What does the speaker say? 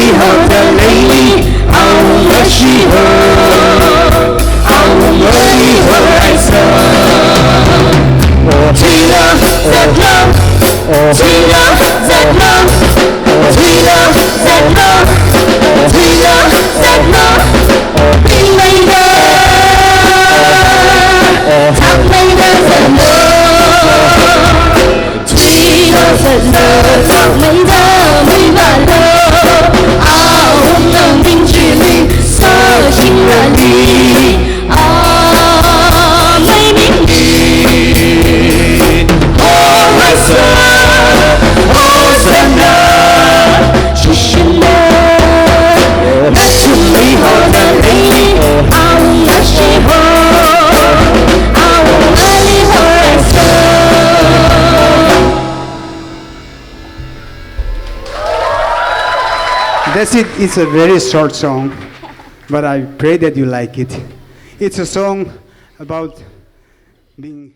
美好的美丽，好我喜欢，好我喜欢爱上。True love, that love, true love, that love, true love, that love, true love, that love， 最美的，唱美的怎么？最有真的，唱美的没完了，啊，我能凝聚你色情软力，啊，美名里，爱色，神的，是什么？那是美好的美丽，啊，我喜欢，啊，我爱你和爱色。That's it. It's a very short song, but I pray that you like it. It's a song about being